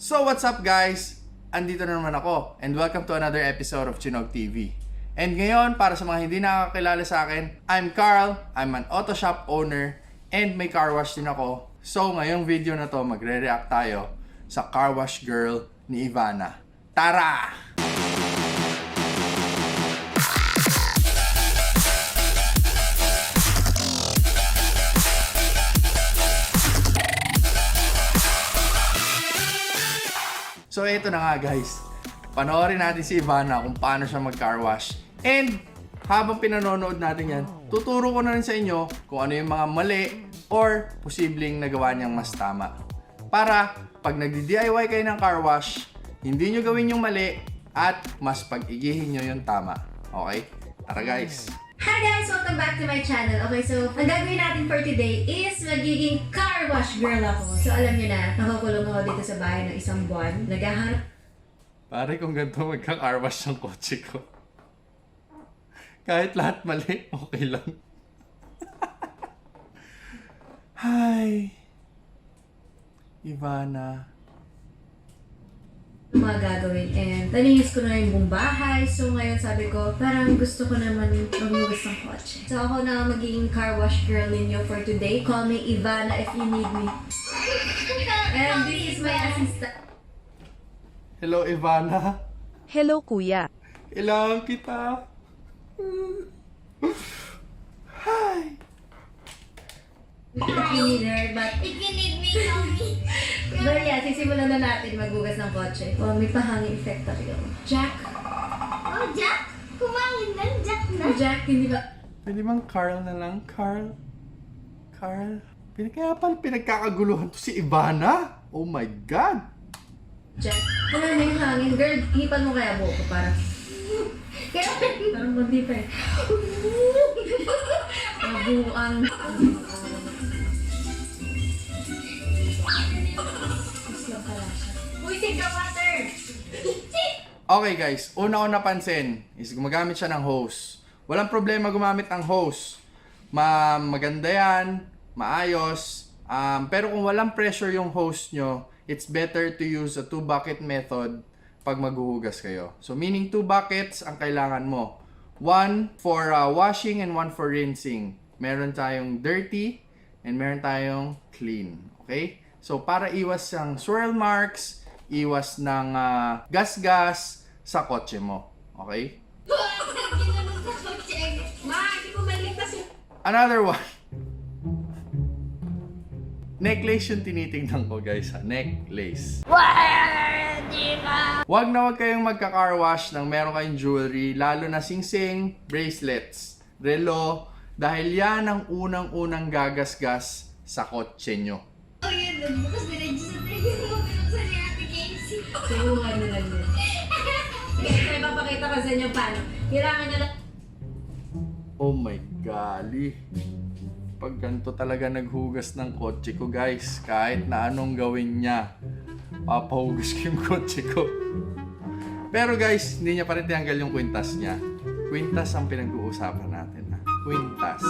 So what's up guys? Andito na naman ako and welcome to another episode of Chinog TV. And ngayon, para sa mga hindi nakakilala sa akin, I'm Carl, I'm an auto shop owner and may car wash din ako. So ngayong video na to, magre-react tayo sa car wash girl ni Ivana. Tara! So ito na nga guys, panoorin natin si Ivana kung paano siya mag-car wash. And habang pinanonood natin yan, tuturo ko na rin sa inyo kung ano yung mga mali or posibleng nagawa niyang mas tama. Para pag nagdi-DIY kayo ng car wash, hindi nyo gawin yung mali at mas pag-igihin nyo yung tama. Okay? Tara guys! Hi guys! Welcome back to my channel. Okay, so ang gagawin natin for today is magiging car wash girl ako. So alam nyo na, nakakulong ako dito sa bahay ng isang buwan. Naghahanap. Pare, kung ganito magka-car wash ng kotse ko. Kahit lahat mali, okay lang. Hi! Ivana. Mga gagawin and nalinis ko na yung buong bahay. So ngayon sabi ko, parang gusto ko naman maghugas ng kotse. So ako na magiging car wash girl ninyo for today. Call me Ivana if you need me. And this is my assistant. Hello, Ivana. Hello, kuya. Kailangan kita. Hi! If you need her, but If you need me, call me. but yeah, sisimulan na natin maghugas ng kotse. Oh, may pahangin effect tayo. Jack! Oh, Jack! Kumangin na, Jack na. Jack, hindi ba? Pwede bang Carl na lang? Carl? Carl? Kaya pala pinagkakaguluhan to si Ivana? Oh my God! Jack, ano na yung hangin? Girl, hipan mo kaya buko para. Parang hindi pa eh. Mabuang. Uy, take the water! Okay guys, una-una napansin is gumagamit siya ng hose. Walang problema gumamit ng hose. Maganda yan, maayos. Pero kung walang pressure yung hose nyo, it's better to use a 2-bucket method pag maghuhugas kayo. So meaning 2 buckets ang kailangan mo. 1 for washing and 1 for rinsing. Meron tayong dirty and meron tayong clean. Okay? So para iwas ang swirl marks, iwas ng gas-gas sa kotse mo. Okay? Ma, hindi ko maligtas yung... Another one. Necklace yung tinitingnan ko guys ha. Necklace. Wag na wag kayong magka-car wash ng meron kayong jewelry, lalo na singsing, bracelets, relo, dahil yan ang unang-unang gagasgas sa kotse nyo. Oh, yun. Bukas niregister mo. Binuksan ni Ate Casey. Subukan nyo lang yun. Okay, so ipapakita ko sa inyo paano. Kailangan nyo lang. Oh my golly. Pag ganito talaga naghugas ng kotse ko guys, kahit na anong gawin niya, papahugas ko yung kotse ko. Pero guys, hindi niya pa rin tinanggal yung kwintas niya. Kwintas ang pinag-uusapan natin ha. Kwintas.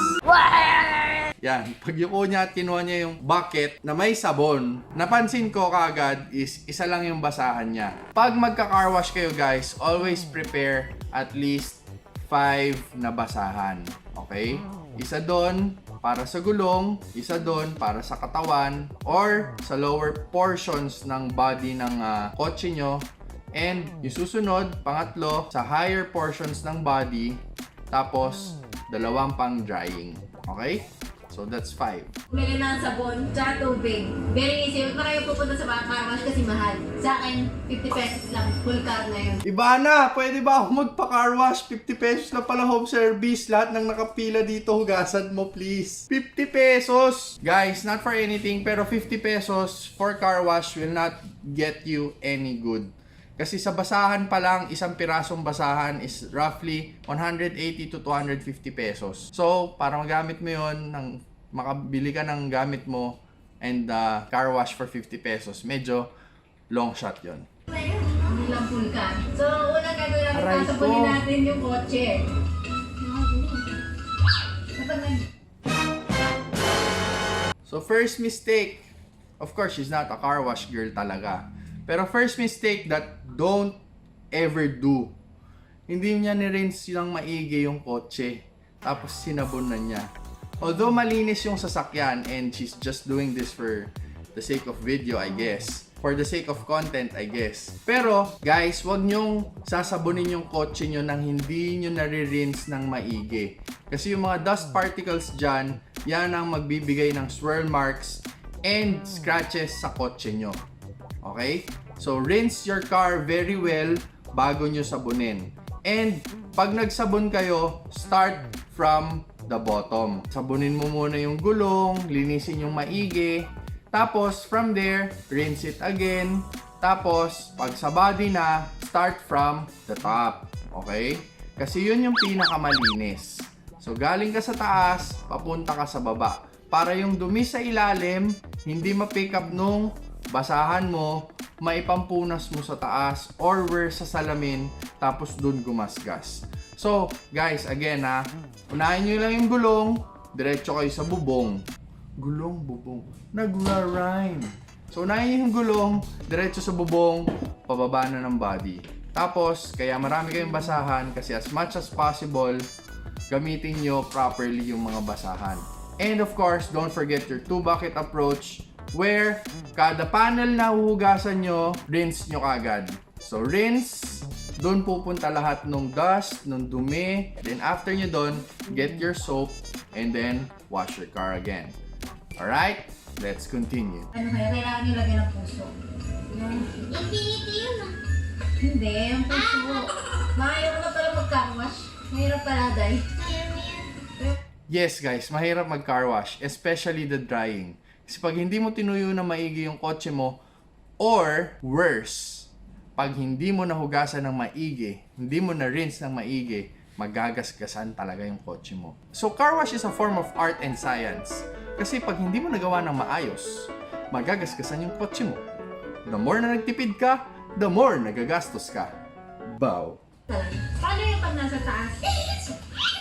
Yan, pag yuko niya at kinuha niya yung bucket na may sabon, napansin ko kaagad is isa lang yung basahan niya. Pag magka-car wash kayo guys, always prepare at least 5 na basahan. Okay? Isa doon para sa gulong, isa doon para sa katawan, or sa lower portions ng body ng kotse nyo. And yung susunod, pangatlo, sa higher portions ng body, tapos 2 pang drying. Okay? So that's 5. Bumili na ng sabon, tsaka tubig. Very easy. Huwag na kayo pupunta sa mga car wash kasi mahal. Sa akin, 50 pesos lang. Full car na yun. Ivana, pwede ba ako magpa-car wash? 50 pesos na pala home service. Lahat ng nakapila dito, hugasan mo please. 50 pesos! Guys, not for anything, pero 50 pesos for car wash will not get you any good. Kasi sa basahan pa lang, isang pirasong basahan is roughly 180 to 250 pesos. So, para magamit mo yun, makabili ka ng gamit mo and car wash for 50 pesos, medyo long shot yun. Hindi lang full car. So, unang gagawin natin, Aray tasapunin ko. natin yung kotse. Kapag So, first mistake, of course, she's not a car wash girl talaga. Pero first mistake that don't ever do. Hindi niya ni-rinse ng maigi yung kotse. Tapos sinabon na niya. Although malinis yung sasakyan and she's just doing this for the sake of video, I guess. For the sake of content, I guess. Pero, guys, wag nyong sasabunin yung kotse nyo nang hindi nyo nare-rinse ng maigi. Kasi yung mga dust particles dyan, yan ang magbibigay ng swirl marks and scratches sa kotse nyo. Okay? So, rinse your car very well bago nyo sabunin. And, pag nagsabon kayo, start from the bottom. Sabunin mo muna yung gulong, linisin yung maigi. Tapos, from there, rinse it again. Tapos, pag sa body na, start from the top. Okay? Kasi yun yung pinakamalinis. So, galing ka sa taas, papunta ka sa baba. Para yung dumi sa ilalim, hindi ma-pick up nung basahan mo, maipampunas mo sa taas or where sa salamin, tapos dun gumasgas. So, guys, again ha, unahin nyo lang yung gulong, diretso kayo sa bubong. Gulong, bubong. Nagra-rhyme. So, unahin yung gulong, diretso sa bubong, pababa na ng body. Tapos, kaya marami kayong basahan kasi as much as possible, gamitin nyo properly yung mga basahan. And of course, don't forget your 2-bucket approach where kada panel na huhugasan nyo, rinse nyo kagad. So, rinse, doon pupunta lahat ng dust, ng dumi. Then after nyo doon, get your soap and then wash your car again. Alright? Let's continue. Ano kaya? Kailangan nyo lagyan ng puso. Infinity yun ah. Hindi, yung puso. Mahirap na pala mag-car wash. Mahirap pala, Day. Kaya mo yan. Yes guys, mahirap mag-car wash, especially the drying. Kasi pag hindi mo tinuyo na maigi yung kotse mo, or worse, pag hindi mo nahugasan ng maigi, hindi mo na rinse ng maigi, magagasgasan talaga yung kotse mo. So car wash is a form of art and science. Kasi pag hindi mo nagawa ng maayos, magagasgasan yung kotse mo. The more na nagtipid ka, the more nagagastos ka. Bow. Paano yung pag nasa taas?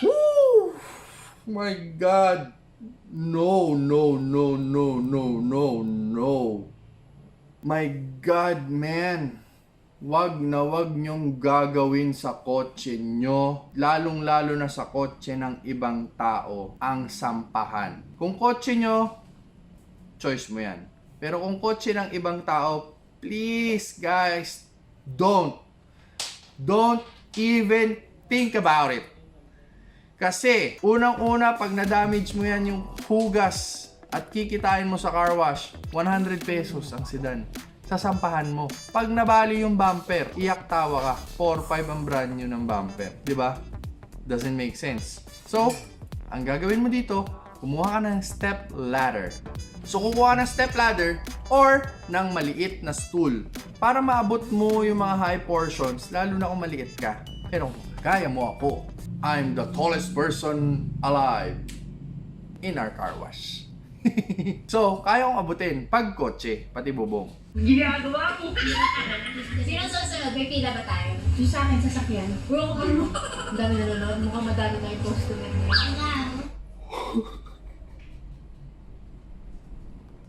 Woo! My God! No, no, no, no, no, no, no. My God, man. Wag na wag nyong gagawin sa kotse nyo, lalong-lalo na sa kotse ng ibang tao, ang sampahan. Kung kotse nyo, choice mo yan. Pero kung kotse ng ibang tao, please guys, don't even think about it. Kasi, unang-una, pag na-damage mo yan yung hugas at kikitain mo sa car wash, 100 pesos ang sedan. Sasampahan mo. Pag nabali yung bumper, iyak tawa ka. 4-5 ang brand new ng bumper. Diba? Doesn't make sense. So, ang gagawin mo dito, kumuha ka ng step ladder. So, kukuha ng step ladder or ng maliit na stool para maabot mo yung mga high portions, lalo na kung maliit ka. Pero, kaya mo ako. I'm the tallest person alive in our car wash. So, kaya kong abutin pag kotse, pati bubong. Ginagawa mo! Sino susunod? May pila ba tayo? Yung sa akin, sasakyan. Ang dami nanonood. Mukhang madami na yung customer mo. Wow.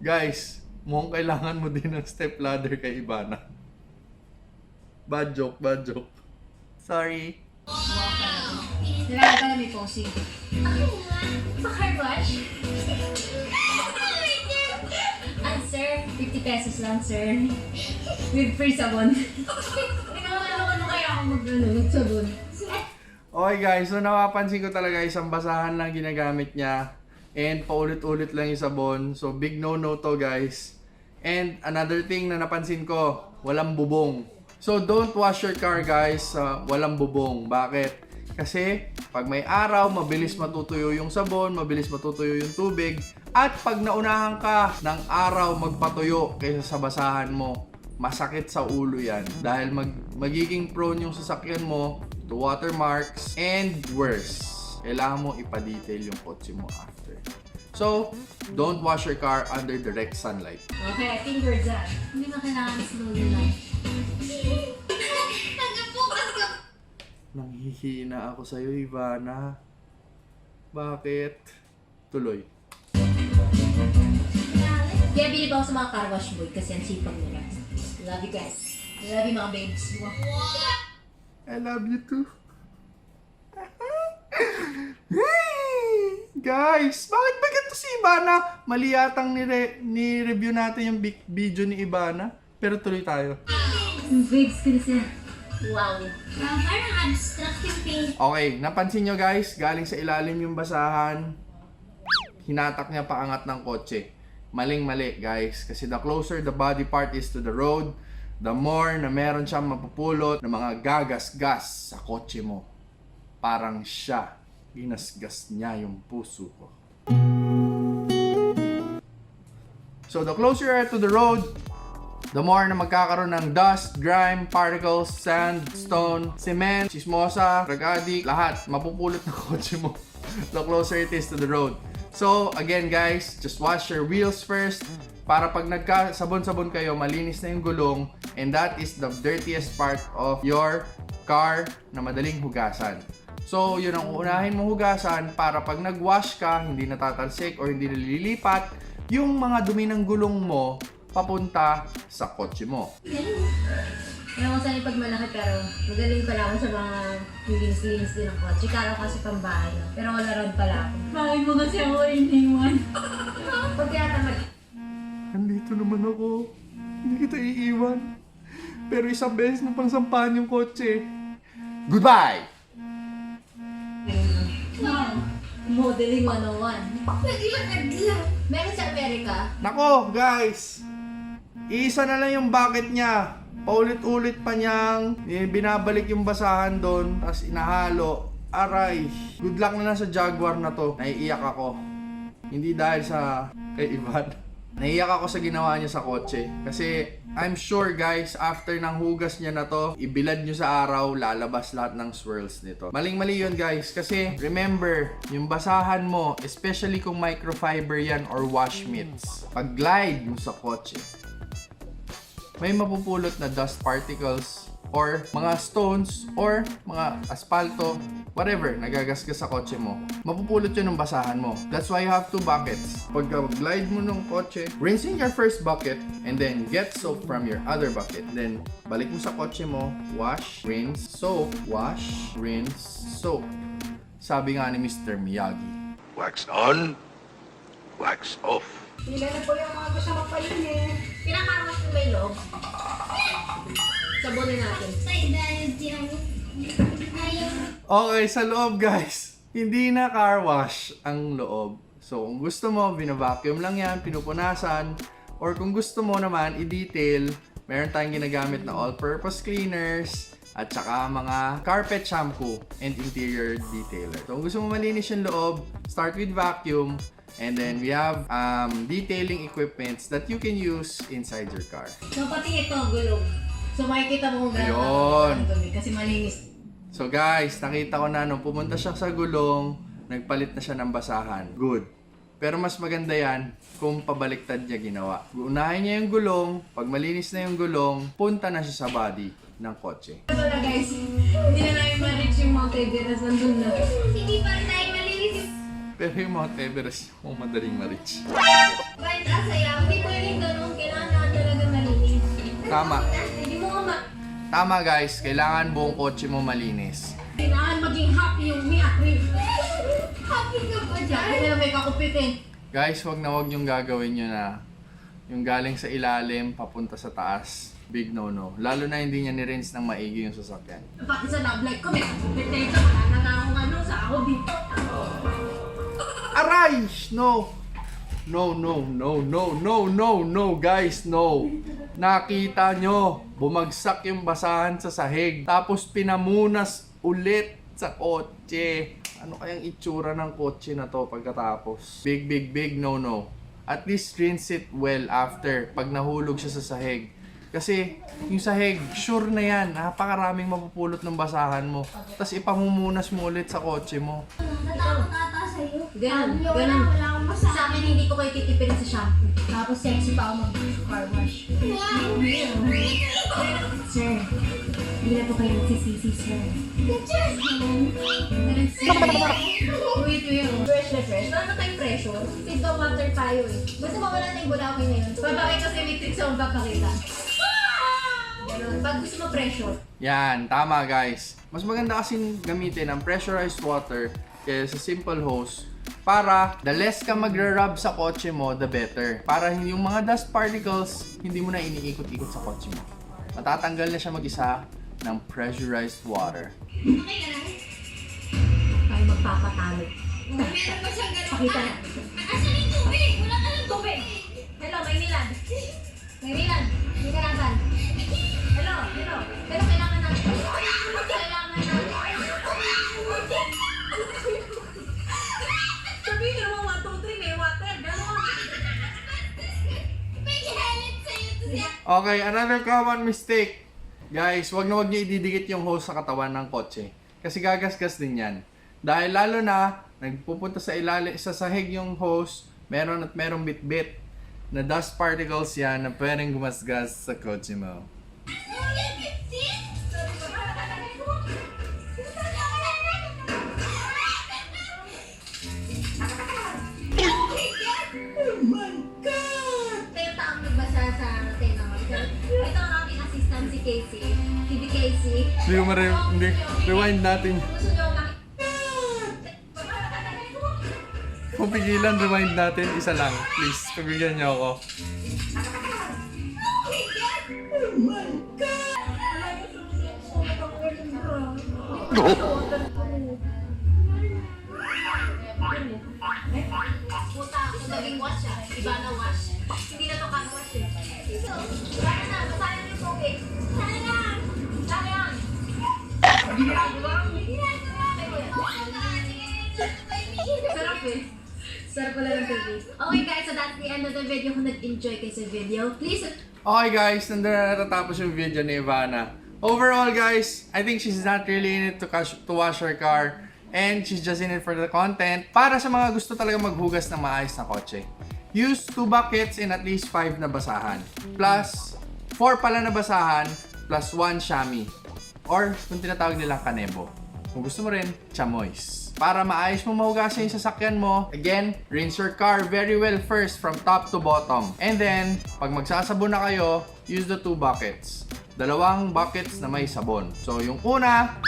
Guys, mukhang kailangan mo din ng step ladder kay Ivana. Bad joke, bad joke. Sorry. Kailangan pala may posing. Ako nga. Pa-car wash? Sir, 50 pesos lang, sir. With free sabon. Ano kaya ako mag-sabon? Okay guys, so napapansin ko talaga isang basahan lang ginagamit niya. And paulit-ulit lang yung sabon. So big no-no to guys. And another thing na napansin ko, walang bubong. So don't wash your car guys sa walang bubong. Bakit? Kasi pag may araw, mabilis matutuyo yung sabon, mabilis matutuyo yung tubig. At pag naunahan ka ng araw magpatuyo kaysa sa basahan mo, masakit sa ulo yan. Dahil magiging prone yung sasakyan mo to watermarks and worse. Kailangan mo ipa-detail yung kotse mo after. So, don't wash your car under direct sunlight. Okay, I think you're done. Hindi ba kailangan slowly lang? Nag-focus ka. Nanghihina ako sa'yo, Ivana. Bakit? Tuloy. Kaya bilib ako sa mga car wash boy kasi ang sipag nila. Love you guys. Love you mga babes. I love you too. Guys, bakit ba ganito si Ivana? Mali yatang ni-review natin yung video ni Ivana. Pero tuloy tayo. Babes ko na siya. Wow. Parang abstract yung paint. Okay, napansin nyo guys, galing sa ilalim yung basahan. Hinatak niya paangat ng kotse. Maling-mali guys. Kasi the closer the body part is to the road, the more na meron siyang mapupulot ng mga gagas-gas sa kotse mo. Parang siya. Ginasgas niya yung puso ko. So the closer you are to the road, the more na magkakaroon ng dust, grime, particles, sand, stone, cement, chismosa, drug addict, lahat mapupulot ng kotse mo. The closer it is to the road. So again guys, just wash your wheels first para pag nagkasabon-sabon kayo, malinis na yung gulong, and that is the dirtiest part of your car na madaling hugasan. So, yun ang unahin mong hugasan para pag nag-wash ka, hindi natatalsik or hindi nalilipat yung mga dumi ng gulong mo papunta sa kotse mo. Alam ko saan yung pagmalaki pero magaling pala ako sa mga linis-linis din ng kotse. Kala ko kasi pambahay lang. Pero wala rin pala ako. Bakit mo kasi ako iniwan? Pag tinatamad. Nandito naman ako. Hindi kita iiwan. Pero isang beses na pang sampahan yung kotse. Goodbye! Wow. Modeling 101. Naglakad lang. Meron sa Amerika. Nako, guys! Isa na lang yung bucket niya. Paulit-ulit pa niyang binabalik yung basahan doon, tapos inahalo. Aray! Good luck na sa Jaguar na to. Naiiyak ako. Hindi dahil sa kay Ivan. Naiiyak ako sa ginawa niya sa kotse. Kasi I'm sure guys, after ng hugas niya na to, ibilad nyo sa araw, lalabas lahat ng swirls nito. Maling-mali yun guys, kasi remember, yung basahan mo, especially kung microfiber yan or wash mitts, pag glide mo sa kotse, may mapupulot na dust particles or mga stones or mga asfalto, whatever, nagagasgas sa kotse mo. Mapupulot yun ng basahan mo. That's why you have two buckets. Pag glide mo ng kotse, rinse in your first bucket and then get soap from your other bucket. Then, balik mo sa kotse mo, wash, rinse, soap, wash, rinse, soap. Sabi nga ni Mr. Miyagi. Wax on, wax off. Nila na po yung mga gusto magpalinis. Pinakamas ko may loob. Sabunin natin. Tay, dahil ayaw. Okay, sa loob guys, hindi na car wash ang loob. So kung gusto mo, binavacuum lang yan, pinupunasan. Or kung gusto mo naman, i-detail, meron tayong ginagamit na all-purpose cleaners at saka mga carpet shampoo and interior detailer. So kung gusto mo malinis yung loob, start with vacuum. And then we have detailing equipments that you can use inside your car. So pati ito, gulong. So makikita mo kung Ayun. gano'n dumi kasi malinis. So guys, nakita ko na nung pumunta siya sa gulong, nagpalit na siya ng basahan. Good. Pero mas maganda yan kung pabaliktad niya ginawa. Unahin niya yung gulong, pag malinis na yung gulong, punta na siya sa body ng kotse. Ito na guys, hindi na namin ma-reach yung Mount Everest, nandun na. Hindi pa rin tayo malinis yung Pero yung Mount Everest, kung madaling ma-reach. kahit asaya. Hindi pwedeng ganun. Kailangan na talaga malinis. Tama. Hindi mo nga Tama guys, kailangan buong kotse mo malinis. kailangan maging happy yung happy. Happy ka ba Happy dyan? na may kakupitin. Guys, wag na wag yung gagawin nyo na yung galing sa ilalim, papunta sa taas. Big no-no. Lalo na hindi niya ni-rinse ng maigi yung sasakyan. Pati sa love life ko, may kakupitin ka. Wala na nga akong ano sa ako dito. Aray! No! No, no, no, no, no, no, no, guys, no. Nakita nyo, bumagsak yung basahan sa sahig. Tapos pinamunas ulit sa kotse. Ano kayang itsura ng kotse na to pagkatapos? Big, big, big no, no. At least rinse it well after pag nahulog siya sa sahig. Kasi yung sahig, sure na yan. Napakaraming mapupulot ng basahan mo. Tapos ipamumunas mo ulit sa kotse mo. Natakot ata sa'yo. Ganun, Wala, ganun. wala akong masabi. Sa akin, hindi ko kayo titipirin sa shampoo. Tapos sexy pa ako mag-car wash. Wow. Sir, hindi na po kayo magsisisi, sir. Just Wait. Fresh na fresh. Wala na tayong pressure. Feed the water tayo eh. Basta mawala na yung bula, okay na yun. Babaki kasi may tricks sa umbak nakita. Ganun. Pag gusto mo pressure. Yan, tama guys. Mas maganda kasing gamitin ang pressurized water kaysa sa simple hose para the less ka magre-rub sa kotse mo, the better. Para yung mga dust particles, hindi mo na iniikot-ikot sa kotse mo. Matatanggal na siya mag-isa ng pressurized water. Okay ka lang? Tayo magpapatalo. Meron pa siyang ganun. Pakita na. Asan yung tubig? Wala ka ng tubig. Hello, may Milan. May Milan. May karaban. Hello. Pero kailangan natin. Sabihin mo, 1, 2, 3, may water. Gano'n. May galit sa'yo to siya. Okay, another common mistake. Guys, wag na wag niyo ididikit yung hose sa katawan ng kotse. Kasi gagasgas din yan. Dahil lalo na, nagpupunta sa ilalim, sa sahig yung hose, meron at merong bit-bit na dust particles yan na pwedeng gumasgas sa kotse mo. Tayo taong nagbasa sa tenang. Ito ang aking assistant si Casey. Si Casey. Hindi ko hindi. Rewind natin. Gusto nyo Kung pigilan, rewind natin. Isa lang. Please, pabigyan niyo ako. Puta, kung naging wash siya, iba na wash. Hindi na to car wash eh. So, sana na, basahin yung tubig. Sana na! Sana yan! Ginagawa? Sarap eh. Sarap pala ng tubig. Okay guys, so that's the end of the video. Kung nag-enjoy kayo sa video, please Okay guys, nandun na natatapos yung video ni Ivana. Overall guys, I think she's not really in it to wash her car. And she's just in it for the content. Para sa mga gusto talaga maghugas ng maayos na kotse. Use 2 buckets in at least 5 na basahan. Plus, 4 pala na basahan, plus 1 chamois. Or, kung tinatawag nilang kanebo. Kung gusto mo rin, chamois. Para maayos mo mahugasan yung sasakyan mo, again, rinse your car very well first from top to bottom. And then, pag magsasabon na kayo, use the 2 buckets. 2 buckets na may sabon. So, yung una,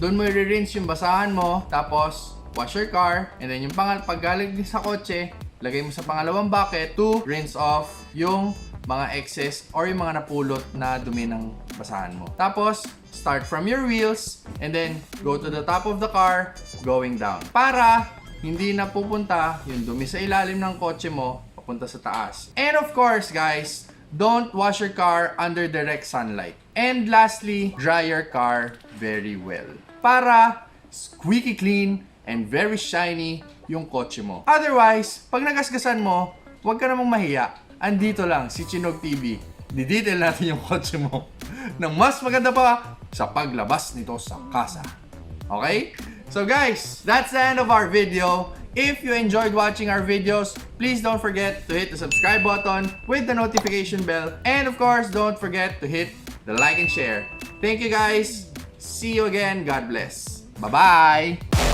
doon mo i-rinse yung basahan mo, tapos wash your car, and then yung paggaling sa kotse, lagay mo sa pangalawang bucket to rinse off yung mga excess or yung mga napulot na dumi ng basahan mo. Tapos, start from your wheels, and then go to the top of the car, going down. Para hindi na pupunta yung dumi sa ilalim ng kotse mo, papunta sa taas. And of course, guys, don't wash your car under direct sunlight. And lastly, dry your car very well. Para squeaky clean and very shiny yung kotse mo. Otherwise, pag nagasgasan mo, huwag ka namang mahiya. Andito lang si Chinog TV. Didetail natin yung kotse mo ng mas maganda pa sa paglabas nito sa kasa. Okay? So guys, that's the end of our video. If you enjoyed watching our videos, please don't forget to hit the subscribe button with the notification bell. And of course, don't forget to hit the like and share. Thank you guys. See you again. God bless. Bye-bye.